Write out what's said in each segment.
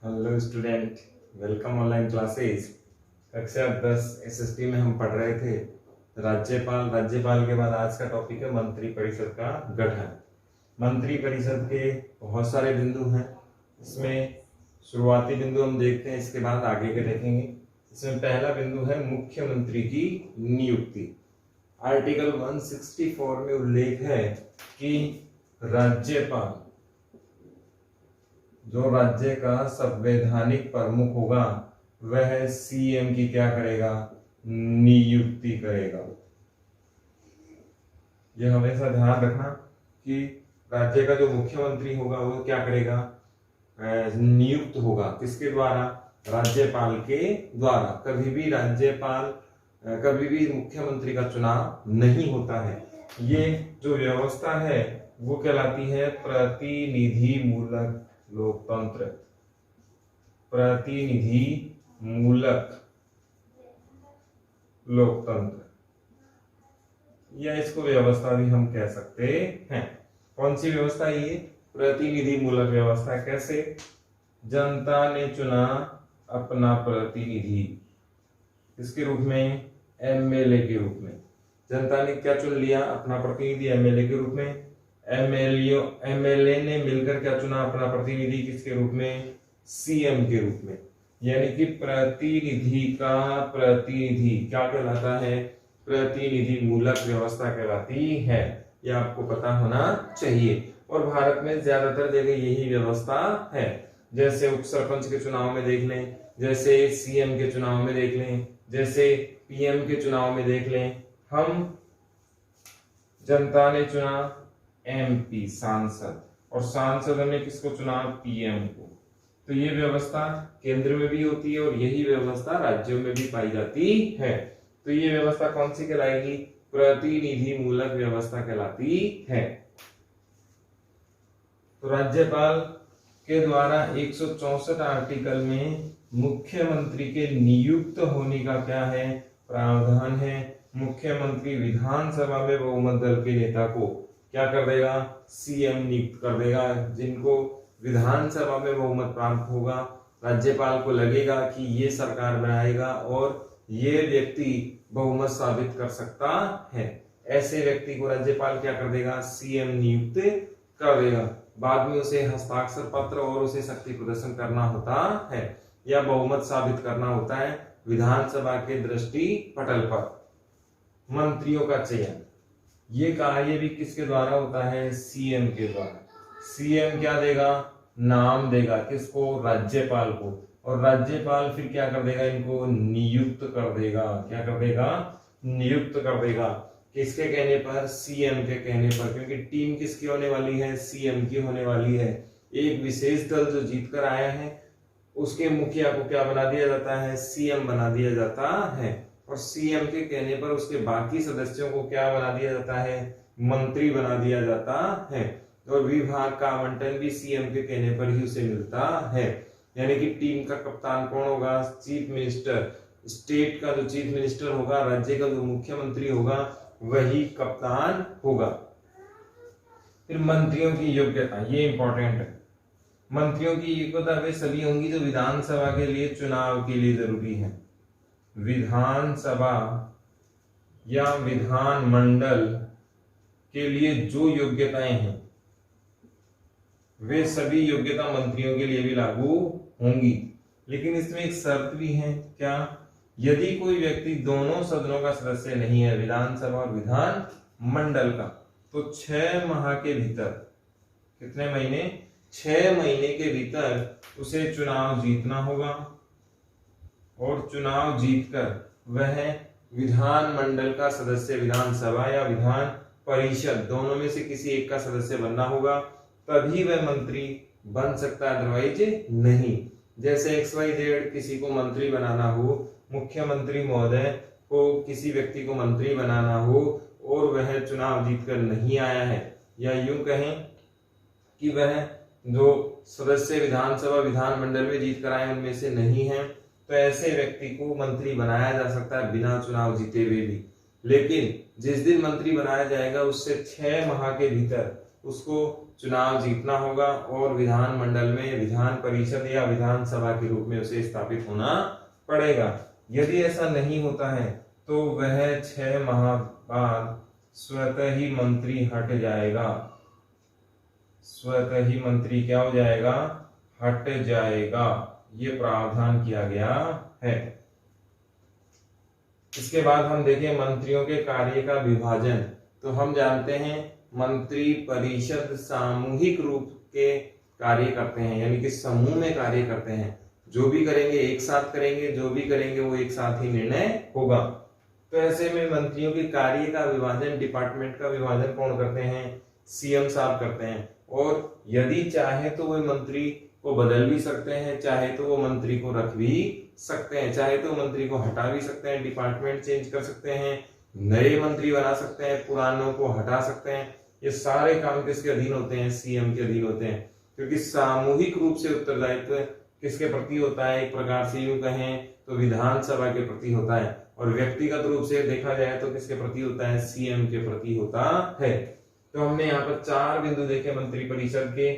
Hello student, welcome online classes. कक्षा 10 SST में हम पढ़ रहे थे राज्यपाल के बाद आज का टॉपिक है मंत्री परिषद का गठन। मंत्री परिषद के बहुत सारे बिंदु हैं। इसमें शुरुआती बिंदु हम देखते हैं, इसके बाद आगे के देखेंगे। इसमें पहला बिंदु है मुख्यमंत्री की नियुक्ति। आर्टिकल 164 में उल्लेख है कि राज्यपाल जो राज्य का संवैधानिक प्रमुख होगा वह सीएम की क्या करेगा, नियुक्ति करेगा। यह हमेशा ध्यान रखना कि राज्य का जो मुख्यमंत्री होगा वो क्या करेगा, नियुक्त होगा। किसके द्वारा? राज्यपाल के द्वारा। कभी भी मुख्यमंत्री का चुनाव नहीं होता है। ये जो व्यवस्था है वो कहलाती है प्रतिनिधि मूलक लोकतंत्र। प्रतिनिधि मूलक लोकतंत्र, या इसको व्यवस्था भी हम कह सकते हैं। कौन सी व्यवस्था है ये? प्रतिनिधि मूलक व्यवस्था। कैसे? जनता ने चुना अपना प्रतिनिधि, किसके रूप में? एमएलए के रूप में। जनता ने क्या चुन लिया? अपना प्रतिनिधि एमएलए के रूप में। एमएलए ने मिलकर क्या चुना? अपना प्रतिनिधि किसके रूप में? सीएम के रूप में। यानी कि प्रतिनिधि का प्रतिनिधि क्या कहलाता है? प्रतिनिधि मूलक व्यवस्था कहलाती है। यह आपको पता होना चाहिए। और भारत में ज्यादातर जगह यही व्यवस्था है। जैसे उप सरपंच के चुनाव में देख लें, जैसे सीएम के चुनाव में देख लें, जैसे पीएम के चुनाव में देख लें। हम जनता ने चुना एमपी सांसद, और सांसद ने किसको चुना? पीएम को। तो ये व्यवस्था केंद्र में भी होती है और यही व्यवस्था राज्यों में भी पाई जाती है। तो ये व्यवस्था कौन सी कहलाएगी? प्रतिनिधि मूलक व्यवस्था कहलाती है। तो राज्यपाल के द्वारा 164 आर्टिकल में मुख्यमंत्री के नियुक्त होने का क्या है? प्रावधान है। मुख्यमंत्री विधानसभा में बहुमत दल के नेता को क्या कर देगा? सीएम नियुक्त कर देगा। जिनको विधानसभा में बहुमत प्राप्त होगा, राज्यपाल को लगेगा कि ये सरकार बनाएगा और ये व्यक्ति बहुमत साबित कर सकता है, ऐसे व्यक्ति को राज्यपाल क्या कर देगा? सीएम नियुक्त कर देगा। बाद में उसे हस्ताक्षर पत्र और उसे शक्ति प्रदर्शन करना होता है या बहुमत साबित करना होता है विधानसभा के दृष्टि पटल पर। मंत्रियों का चयन, ये कार्य भी किसके द्वारा होता है? सीएम के द्वारा। सीएम क्या देगा? नाम देगा। किसको? राज्यपाल को। और राज्यपाल फिर क्या कर देगा? इनको नियुक्त कर देगा। क्या कर देगा? नियुक्त कर देगा। किसके कहने पर? सीएम के कहने पर। क्योंकि टीम किसकी होने वाली है? सीएम की होने वाली है। एक विशेष दल जो जीत कर आया है उसके मुखिया को क्या बना दिया जाता है? सीएम बना दिया जाता है। और सीएम के कहने पर उसके बाकी सदस्यों को क्या बना दिया जाता है? मंत्री बना दिया जाता है। और विभाग का आवंटन भी सीएम के कहने पर ही उसे मिलता है। यानी कि टीम का कप्तान कौन होगा? Chief minister. स्टेट का जो चीफ मिनिस्टर होगा, राज्य का जो मुख्यमंत्री होगा, वही कप्तान होगा। फिर मंत्रियों की योग्यता, ये इंपॉर्टेंट है। मंत्रियों की योग्यता वे सभी होंगी जो विधानसभा के लिए चुनाव के लिए जरूरी है। विधानसभा या विधानमंडल के लिए जो योग्यताएं हैं वे सभी योग्यता मंत्रियों के लिए भी लागू होंगी। लेकिन इसमें एक शर्त भी है। क्या? यदि कोई व्यक्ति दोनों सदनों का सदस्य नहीं है, विधानसभा और विधान मंडल का, तो 6 माह के भीतर, कितने महीने? 6 महीने के भीतर उसे चुनाव जीतना होगा। और चुनाव जीतकर वह विधान मंडल का सदस्य, विधानसभा या विधान परिषद, दोनों में से किसी एक का सदस्य बनना होगा, तभी वह मंत्री बन सकता है, अदरवाइज नहीं। जैसे XYZ किसी को मंत्री बनाना हो, मुख्यमंत्री महोदय को किसी व्यक्ति को मंत्री बनाना हो और वह चुनाव जीतकर नहीं आया है, या यूं कहें कि वह जो सदस्य विधानसभा विधानमंडल में जीत कर आए उनमें से नहीं है, तो ऐसे व्यक्ति को मंत्री बनाया जा सकता है बिना चुनाव जीते हुए भी। लेकिन जिस दिन मंत्री बनाया जाएगा उससे 6 माह के भीतर उसको चुनाव जीतना होगा और विधानमंडल में विधान परिषद या विधानसभा के रूप में उसे स्थापित होना पड़ेगा। यदि ऐसा नहीं होता है तो वह 6 माह बाद स्वतः ही मंत्री हट जाएगा। स्वतः ही मंत्री क्या हो जाएगा? हट जाएगा। ये प्रावधान किया गया है। इसके बाद हम देखें मंत्रियों के कार्य का विभाजन। तो हम जानते हैं मंत्री परिषद सामूहिक रूप के कार्य करते हैं, यानी कि समूह में कार्य करते हैं। जो भी करेंगे एक साथ करेंगे, जो भी करेंगे वो एक साथ ही निर्णय होगा। तो ऐसे में मंत्रियों के कार्य का विभाजन, डिपार्टमेंट का विभाजन कौन करते हैं? सीएम साहब करते हैं। और यदि चाहे तो वो मंत्री को बदल भी सकते हैं, चाहे तो वो मंत्री को रख भी सकते हैं, चाहे तो मंत्री को हटा भी सकते हैं, डिपार्टमेंट चेंज कर सकते हैं, नए मंत्री बना सकते हैं, पुरानों को हटा सकते हैं। ये सारे काम किसके अधीन होते हैं? सीएम के अधीन होते हैं। क्योंकि सामूहिक रूप से उत्तरदायित्व किसके प्रति होता है? एक प्रकार से यूं कहें तो विधानसभा के प्रति होता है, और व्यक्तिगत रूप से देखा जाए तो किसके प्रति होता है? सीएम के प्रति होता है। तो हमने यहाँ पर 4 बिंदु देखे मंत्री परिषद के।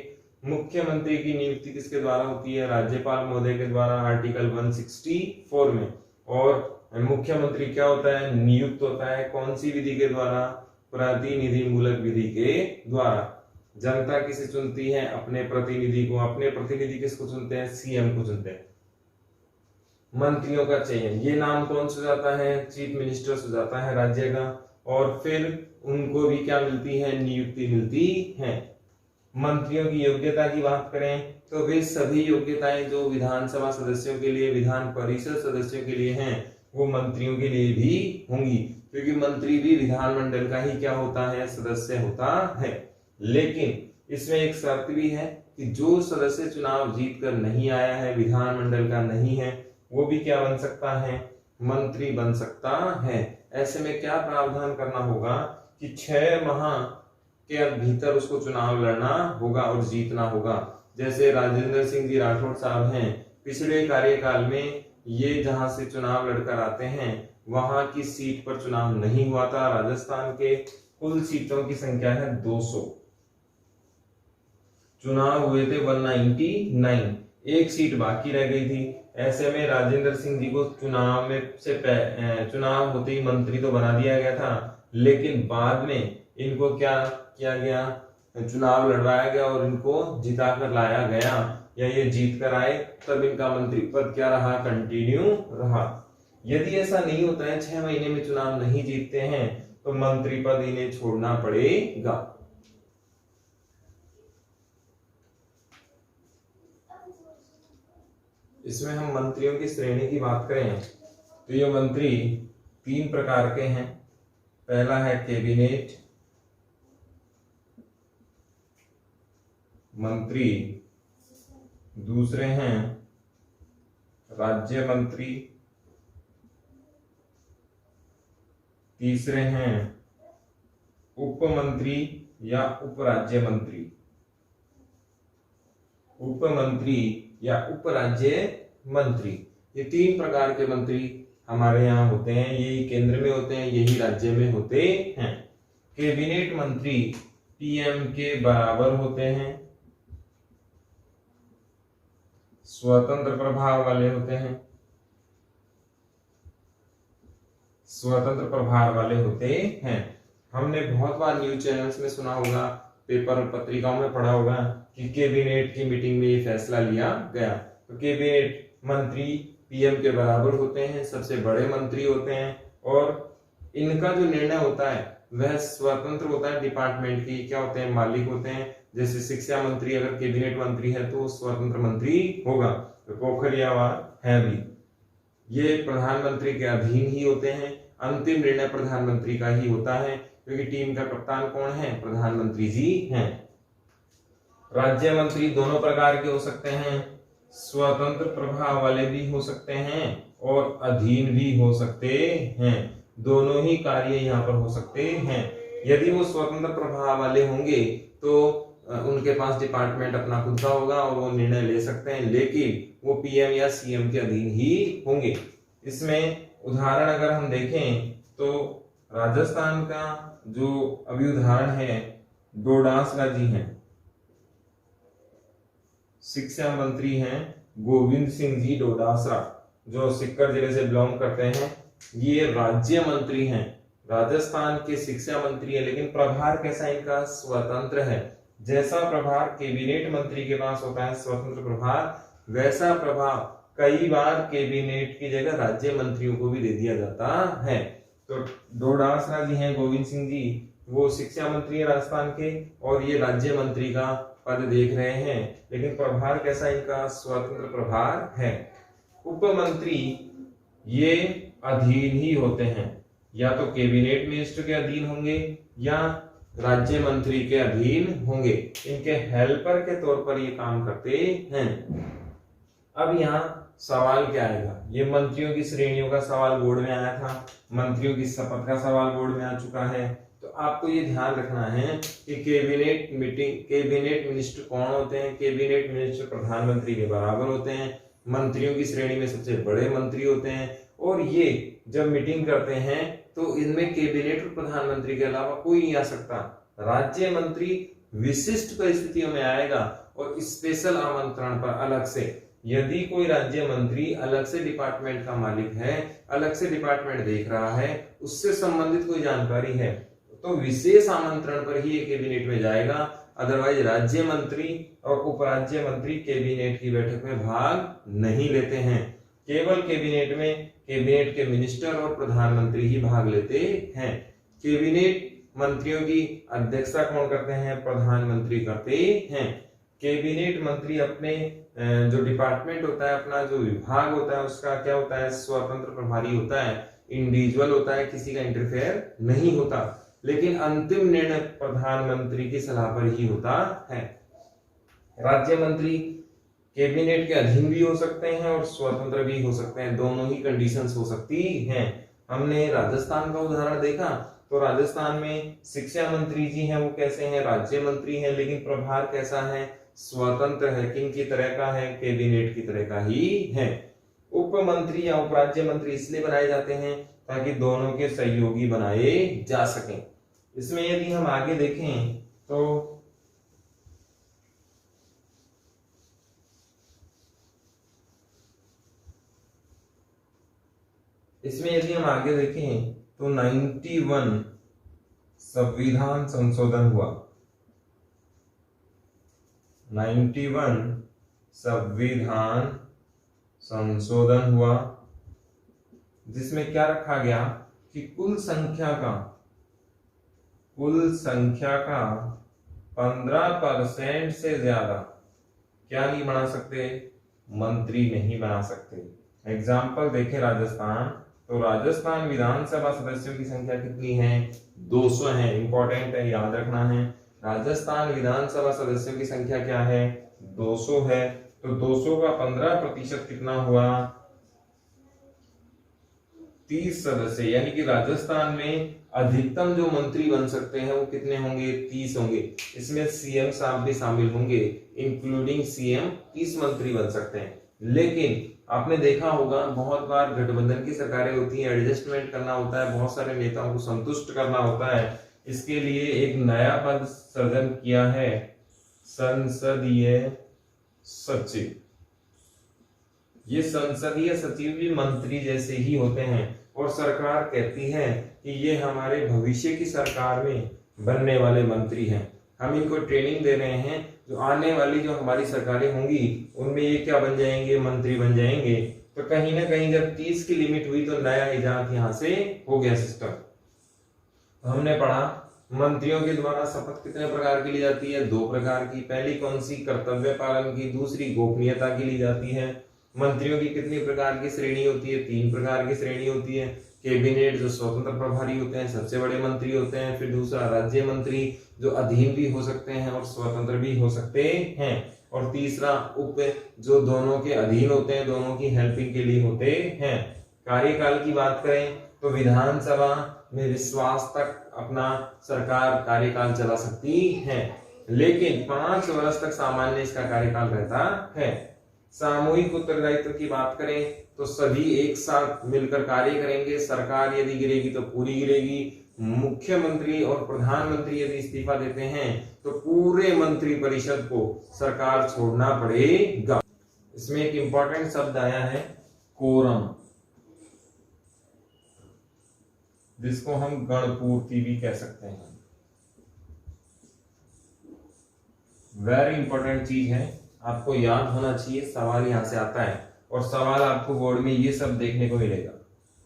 मुख्यमंत्री की नियुक्ति किसके द्वारा होती है? राज्यपाल महोदय के द्वारा, आर्टिकल 164 में। और मुख्यमंत्री क्या होता है? नियुक्त होता है। कौन सी विधि के द्वारा? प्रतिनिधिमूलक विधि के द्वारा। जनता किसे चुनती है? अपने प्रतिनिधि को। अपने प्रतिनिधि किसको चुनते हैं? सीएम को चुनते हैं। मंत्रियों का चयन, ये नाम कौन सुझाता है? चीफ मिनिस्टर सुझाता है राज्य का। और फिर उनको भी क्या मिलती है? नियुक्ति मिलती है। मंत्रियों की योग्यता की बात करें तो वे सभी योग्यताएं जो विधानसभा सदस्यों के लिए, विधान परिषद सदस्यों के लिए हैं, वो मंत्रियों के लिए भी होंगी, क्योंकि मंत्री भी विधानमंडल का ही क्या होता है? सदस्य होता है। लेकिन इसमें एक शर्त भी है कि जो सदस्य चुनाव जीत कर नहीं आया है, विधानमंडल का नहीं है, वो भी क्या बन सकता है? मंत्री बन सकता है। ऐसे में क्या प्रावधान करना होगा कि 6 माह के भीतर उसको चुनाव लड़ना होगा और जीतना होगा। जैसे राजेंद्र सिंह जी राठौड़ साहब हैं, पिछले कार्यकाल में ये जहां से चुनाव लड़कर आते हैं वहां की सीट पर चुनाव नहीं हुआ था। राजस्थान के कुल सीटों की संख्या है 200, चुनाव हुए थे 199, एक सीट बाकी रह गई थी। ऐसे में राजेंद्र सिंह जी को चुनाव होते ही मंत्री तो बना दिया गया था, लेकिन बाद में इनको क्या किया गया? चुनाव लड़वाया गया और इनको जिता कर लाया गया, या ये जीत कर आए, तब इनका मंत्री पद क्या रहा? कंटिन्यू रहा। यदि ऐसा नहीं होता है, 6 महीने में चुनाव नहीं जीतते हैं, तो मंत्री पद इन्हें छोड़ना पड़ेगा। इसमें हम मंत्रियों की श्रेणी की बात करें तो ये मंत्री 3 प्रकार के हैं। पहला है कैबिनेट मंत्री, दूसरे हैं राज्य मंत्री, तीसरे हैं उप मंत्री या उप राज्य मंत्री। उप मंत्री या उप राज्य मंत्री, ये 3 प्रकार के मंत्री हमारे यहाँ होते हैं। यही केंद्र में होते हैं, यही राज्य में होते हैं। कैबिनेट मंत्री पीएम के बराबर होते हैं, स्वतंत्र प्रभाव वाले होते हैं, स्वतंत्र प्रभार वाले होते हैं। हमने बहुत बार न्यूज चैनल्स में सुना होगा, पेपर पत्रिकाओं में पढ़ा होगा कि कैबिनेट की मीटिंग में ये फैसला लिया गया। तो कैबिनेट मंत्री पीएम के बराबर होते हैं, सबसे बड़े मंत्री होते हैं, और इनका जो निर्णय होता है वह स्वतंत्र होता है। डिपार्टमेंट की क्या होते हैं? मालिक होते हैं। जैसे शिक्षा मंत्री अगर कैबिनेट मंत्री है तो स्वतंत्र मंत्री होगा। तो पोखरियावाल है भी, ये प्रधानमंत्री के अधीन ही होते हैं। अंतिम निर्णय प्रधानमंत्री का ही होता है, क्योंकि टीम का कप्तान कौन है? प्रधानमंत्री जी हैं। राज्य मंत्री दोनों प्रकार के हो सकते हैं, स्वतंत्र प्रभाव वाले भी हो सकते हैं और अधीन भी हो सकते हैं। दोनों ही कार्य यहाँ पर हो सकते हैं। यदि वो स्वतंत्र प्रभाव वाले होंगे तो उनके पास डिपार्टमेंट अपना खुद का होगा और वो निर्णय ले सकते हैं, लेकिन वो पीएम या सीएम के अधीन ही होंगे। इसमें उदाहरण अगर हम देखें तो राजस्थान का जो अभी उदाहरण है डोडासरा जी हैं। शिक्षा मंत्री हैं गोविंद सिंह जी डोडासरा, जो सिक्कर जिले से बिलोंग करते हैं। ये राज्य मंत्री हैं, राजस्थान के शिक्षा मंत्री है, लेकिन प्रभार कैसा इनका स्वतंत्र है। जैसा प्रभार कैबिनेट मंत्री के पास होता है स्वतंत्र प्रभार, वैसा प्रभार कई बार कैबिनेट की जगह राज्य मंत्रियों को भी दे दिया जाता है। तो डोडासरा जी हैं गोविंद सिंह जी, वो शिक्षा मंत्री है राजस्थान के, और ये राज्य मंत्री का पद देख रहे हैं, लेकिन प्रभार कैसा इनका स्वतंत्र प्रभार है। उप मंत्री ये अधीन ही होते हैं, या तो कैबिनेट मिनिस्टर के अधीन होंगे या राज्य मंत्री के अधीन होंगे, इनके हेल्पर के तौर पर ये काम करते हैं। अब यहाँ सवाल क्या आएगा, ये मंत्रियों की श्रेणियों का सवाल बोर्ड में आया था, मंत्रियों की शपथ का सवाल बोर्ड में आ चुका है। तो आपको ये ध्यान रखना है कि कैबिनेट मिनिस्टर कौन होते हैं। कैबिनेट मिनिस्टर प्रधानमंत्री के बराबर होते हैं, मंत्रियों की श्रेणी में सबसे बड़े मंत्री होते हैं, और ये जब मीटिंग करते हैं तो इनमें कैबिनेट और प्रधानमंत्री के अलावा कोई नहीं आ सकता। राज्य मंत्री विशिष्ट परिस्थितियों में आएगा और स्पेशल आमंत्रण पर अलग से। यदि कोई राज्य मंत्री अलग से डिपार्टमेंट का मालिक है, अलग से डिपार्टमेंट देख रहा है, उससे संबंधित कोई जानकारी है, तो विशेष आमंत्रण पर ही कैबिनेट में जाएगा। अदरवाइज राज्य मंत्री और उपराज्य मंत्री कैबिनेट की बैठक में भाग नहीं लेते हैं। केवल कैबिनेट में कैबिनेट के मिनिस्टर और प्रधानमंत्री ही भाग लेते हैं। कैबिनेट मंत्रियों की अध्यक्षता कौन करते हैं, प्रधानमंत्री करते हैं। कैबिनेट मंत्री अपने जो डिपार्टमेंट होता है, अपना जो विभाग होता है, उसका क्या होता है, स्वतंत्र प्रभारी होता है, इंडिविजुअल होता है, किसी का इंटरफेयर नहीं होता। लेकिन अंतिम निर्णय प्रधानमंत्री की सलाह पर ही होता है। राज्य मंत्री कैबिनेट के अधीन भी हो सकते हैं और स्वतंत्र भी हो सकते हैं, दोनों ही कंडीशंस हो सकती हैं। हमने राजस्थान का उदाहरण देखा, तो राजस्थान में शिक्षा मंत्री जी हैं, वो कैसे हैं, राज्य मंत्री हैं, लेकिन प्रभार कैसा है, स्वतंत्र है। किन की तरह का है, कैबिनेट की तरह का ही है। उप मंत्री या उपराज्य मंत्री इसलिए बनाए जाते हैं ताकि दोनों के सहयोगी बनाए जा सकें। इसमें यदि हम आगे देखें तो तो 91 संविधान संशोधन हुआ। 91 संविधान संशोधन हुआ, जिसमें क्या रखा गया कि कुल संख्या का 15% से ज्यादा क्या नहीं बना सकते, मंत्री नहीं बना सकते। एग्जाम्पल देखें राजस्थान, तो राजस्थान विधानसभा सदस्यों की संख्या कितनी है, 200 है। इंपॉर्टेंट है, याद रखना है। राजस्थान विधानसभा सदस्यों की संख्या क्या है, 200 है। तो 200 का 15% कितना हुआ, 30 सदस्य। यानी कि राजस्थान में अधिकतम जो मंत्री बन सकते हैं वो कितने होंगे, 30 होंगे। इसमें सीएम साहब भी शामिल होंगे, इंक्लूडिंग सीएम 30 मंत्री बन सकते हैं। लेकिन आपने देखा होगा बहुत बार गठबंधन की सरकारें होती हैं, एडजस्टमेंट करना होता है, बहुत सारे नेताओं को संतुष्ट करना होता है। इसके लिए एक नया पद सृजन किया है, संसदीय सचिव। ये संसदीय सचिव भी मंत्री जैसे ही होते हैं, और सरकार कहती है कि ये हमारे भविष्य की सरकार में बनने वाले मंत्री हैं। हम इनको ट्रेनिंग दे रहे हैं, जो आने वाली जो हमारी सरकारें होंगी उनमें ये क्या बन जाएंगे, मंत्री बन जाएंगे। तो कहीं ना कहीं जब 30 की लिमिट हुई तो नया इजाद यहाँ से हो गया सिस्टम। हमने पढ़ा मंत्रियों के द्वारा शपथ कितने प्रकार की ली जाती है, 2 प्रकार की। पहली कौन सी, कर्तव्य पालन की, दूसरी गोपनीयता की ली जाती है। मंत्रियों की कितनी प्रकार की श्रेणी होती है, 3 प्रकार की श्रेणी होती है। कैबिनेट जो स्वतंत्र प्रभारी होते हैं, सबसे बड़े मंत्री होते हैं। फिर दूसरा राज्य मंत्री जो अधीन भी हो सकते हैं और स्वतंत्र भी हो सकते हैं। और तीसरा उप जो दोनों के अधीन होते हैं, दोनों की हेल्पिंग के लिए होते हैं। कार्यकाल की बात करें तो विधानसभा में विश्वास तक अपना सरकार कार्यकाल चला सकती है, लेकिन 5 वर्ष तक सामान्य इसका कार्यकाल रहता है। सामूहिक उत्तरदायित्व की बात करें तो सभी एक साथ मिलकर कार्य करेंगे। सरकार यदि गिरेगी तो पूरी गिरेगी, मुख्यमंत्री और प्रधानमंत्री यदि इस्तीफा देते हैं तो पूरे मंत्रिपरिषद को सरकार छोड़ना पड़ेगा। इसमें एक इंपॉर्टेंट शब्द आया है कोरम, जिसको हम गणपूर्ति भी कह सकते हैं। वेरी इंपॉर्टेंट चीज है, आपको याद होना चाहिए, सवाल यहां से आता है और सवाल आपको बोर्ड में ये सब देखने को मिलेगा,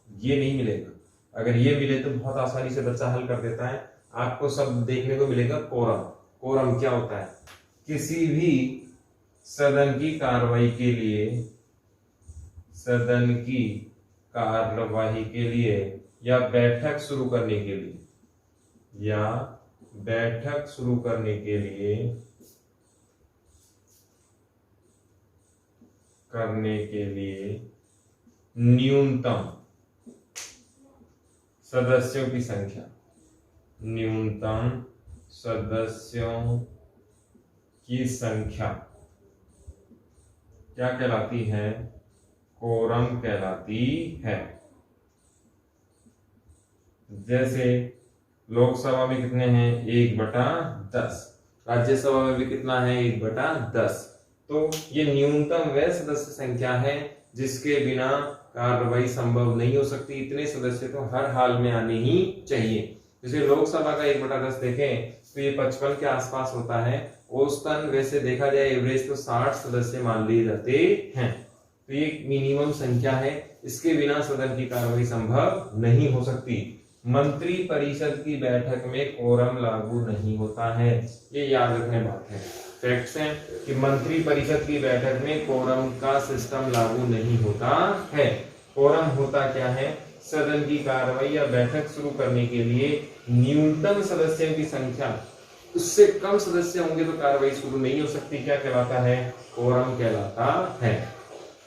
ये नहीं मिलेगा। अगर ये मिले तो बहुत आसानी से बच्चा हल कर देता है। आपको सब देखने को मिलेगा कोरम। कोरम क्या होता है? किसी भी सदन की कार्रवाई के लिए, सदन की कार्यवाही के लिए या बैठक शुरू करने के लिए, या बैठक शुरू करने के लिए न्यूनतम सदस्यों की संख्या, न्यूनतम सदस्यों की संख्या क्या कहलाती है? कोरम कहलाती है। जैसे लोकसभा में कितने हैं? 1/10। राज्यसभा में भी कितना है? 1/10। तो ये न्यूनतम वह सदस्य संख्या है जिसके बिना कार्रवाई संभव नहीं हो सकती। इतने सदस्य तो हर हाल में आने ही चाहिए। जैसे लोकसभा का 1/10 देखें तो ये 55 के आसपास होता है। औसतन वैसे देखा जाए एवरेज तो 60 सदस्य मान लिए जाते हैं। तो ये मिनिमम संख्या है, इसके बिना सदन की कार्रवाई संभव नहीं हो सकती। मंत्री परिषद की बैठक में कोरम लागू नहीं होता है, ये याद रखने बात है। फैक्ट्स हैं कि मंत्री परिषद की बैठक में कोरम का सिस्टम लागू नहीं होता है। कोरम होता क्या है? सदन की कार्रवाई या बैठक शुरू करने के लिए न्यूनतम सदस्यों की संख्या, उससे कम सदस्य होंगे तो कार्रवाई शुरू नहीं हो सकती। क्या कहलाता है? कोरम कहलाता है।